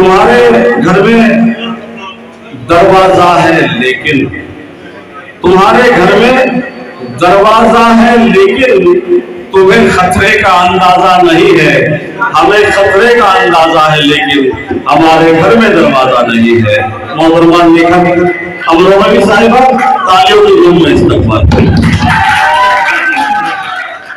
तुम्हारे घर में दरवाजा है लेकिन तुम्हारे घर में दरवाजा है लेकिन तुम्हें खतरे का अंदाजा नहीं है। हमें खतरे का अंदाजा है लेकिन हमारे घर में दरवाजा नहीं है। मोहतरमा लेखक अमरोहा साहिबा, तालियों की धूम में इस्तेमाल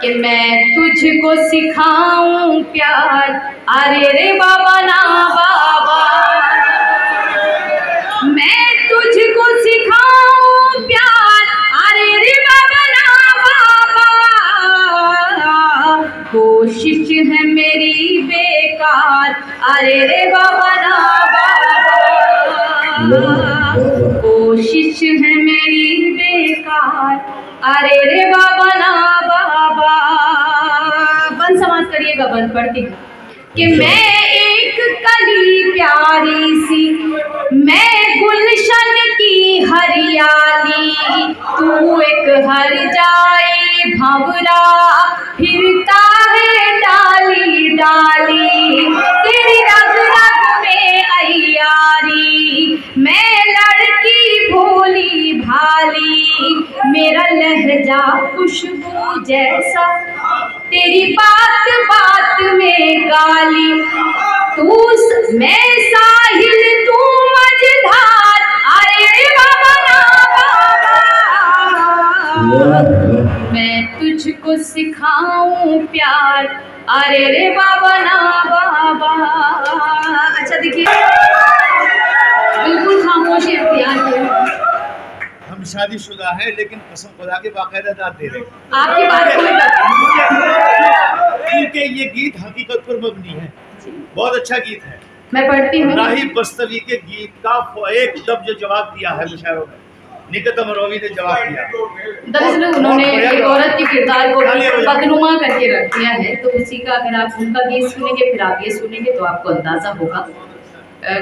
कि मैं तुझको सिखाऊं प्यार, अरे रे बाबा ना बाबा, मैं तुझको सिखाऊं प्यार, अरे रे बाबा ना बाबा, कोशिश है मेरी बेकार, अरे रे बाबा ना बाबा, कोशिश है मेरी बेकार, अरे रे बाबा ना बाबा। बंद समाज करिएगा, बंद पढ़ती कि मैं एक कली प्यारी सी, मैं गुलशन की हरियाली, तू एक हर जाए भंवरा फिरता है डाली डाली, तेरी रग रग में अय्यारी, मैं लड़की भोली भाली, मेरा लहजा खुशबू जैसा, तेरी बात बात में गाली, तू मैं साहिल तू मझधार, अरे बाबा ना बाबा, मैं तुझको सिखाऊं प्यार, अरे रे बाबा ना बाबा। अच्छा देखिए, बिल्कुल खामोशी इख्तियार करें। हम शादीशुदा है लेकिन कसम खुदा के बाकायदा दाद दे रहे हैं। आपकी बात कोई क्योंकि ये गीत हकीकत पर मबनी है, बहुत अच्छा गीत है। मैं पढ़ती हूँ। राही बस्तवी के गीत का एक लफ्ज जवाब दिया है मुशायरों में, निकत अमरोवी ने जवाब दिया। दरअसल उन्होंने एक औरत के किरदार को बदनुमा करके रख दिया है, तो उसी का अगर आप उनका गीत सुनेंगे फिर आप ये सुनेंगे तो आपको अंदाज़ा होगा।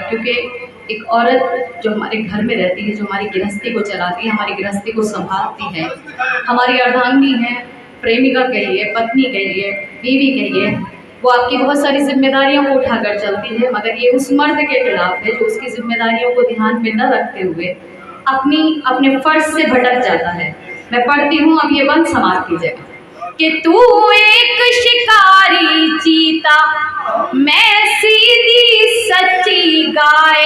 क्योंकि एक औरत जो हमारे घर में रहती है, जो हमारी गृहस्थी को चलाती है, हमारी गृहस्थी को संभालती है, हमारी अर्धांगिनी है, प्रेमिका कहिए, पत्नी कहिए, बीवी कहिए, वो आपकी बहुत सारी जिम्मेदारियों को उठाकर चलती है, मगर ये उस मर्द के खिलाफ है जो उसकी जिम्मेदारियों को ध्यान में न रखते हुए अपने फर्ज से भटक जाता है। मैं पढ़ती हूँ, अब ये बंद समाज कीजिएगा कि तू एक शिकारी चीता, मैं सीधी सच्ची गाय,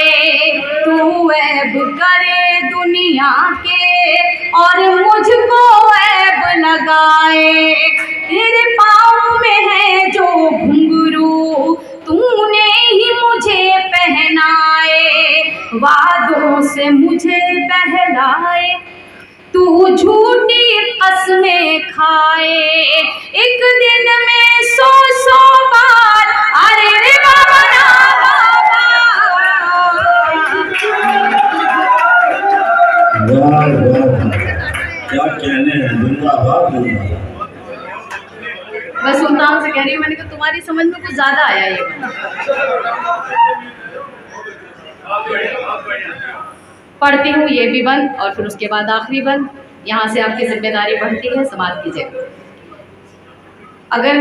तू ऐब करे दुनिया के और मुझको ऐब लगाए, तेरे पाँव में है जो घुंघरू तूने ही मुझे पहनाए, वादों से मुझे बहलाए, तू झूठी कसमें खाए, एक दिन में 100 बार, अरे रे बाबा ना बाबा। क्या कहने हैं, जिंदाबाद जिंदाबाद। मैं सुल्तान से कह रही हूँ, मैंने कहा तुम्हारी समझ में कुछ ज्यादा आया ये। पढ़ती हूँ ये भी बंद और फिर उसके बाद आखिरी बंद। यहाँ से आपकी जिम्मेदारी बढ़ती है, समाप्त कीजिए। अगर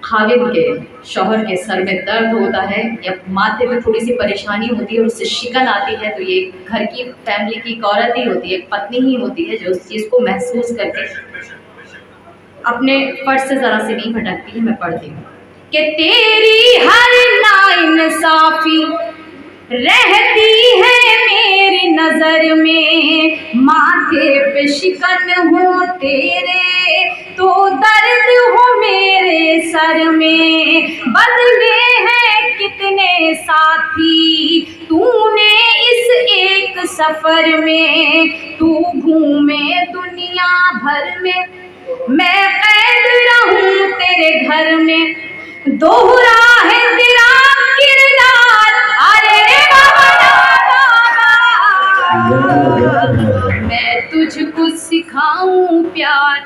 खाविद के शौहर के सर में दर्द होता है या माथे में थोड़ी सी परेशानी होती है और उससे शिकन आती है, तो ये घर की फैमिली की एक औरत ही होती है, एक पत्नी ही होती है जो उस चीज़ को महसूस करके अपने फर्ज से ज़रा से नहीं भटकती है। मैं पढ़ती हूँ कि तेरी हर नाइंसाफी रहती है मेरी नजर में, माथे पे शिकन हो तेरे तो दर्द हो मेरे सर में, बदले हैं कितने साथी तूने इस एक सफर में, तू घूमे दुनिया भर में, मैं कैद रहूं तेरे घर में, दोहरा है तेरा किरदार, अरे रे बाबा ना बाबा, मैं तुझको सिखाऊं प्यार,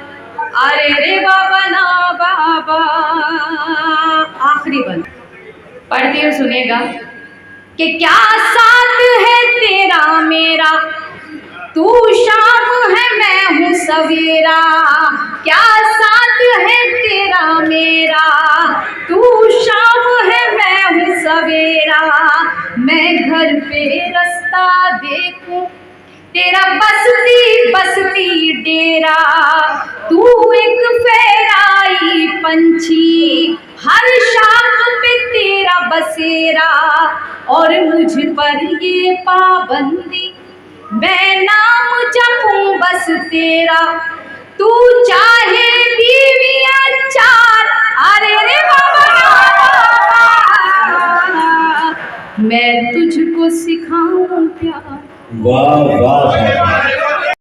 अरे रे बाबा ना बाबा। आखिरी बंद पढ़ती हूँ, सुनेगा कि क्या साथ है तेरा मेरा, तू शाम है मैं हूँ सवेरा, क्या साथ है तेरा मेरा, तू शाम है मैं हूँ सवेरा, मैं घर पे रास्ता देखूं तेरा बसती बसती डेरा, तू एक फेराई पंछी हर शाम पे तेरा बसेरा, और मुझ पर ये पाबंदी मैं नाम जपूं बस तेरा, तू चाहे बीवियां चार, अरे रे बाबा मैं तुझको सिखाऊं प्यार। वाह वाह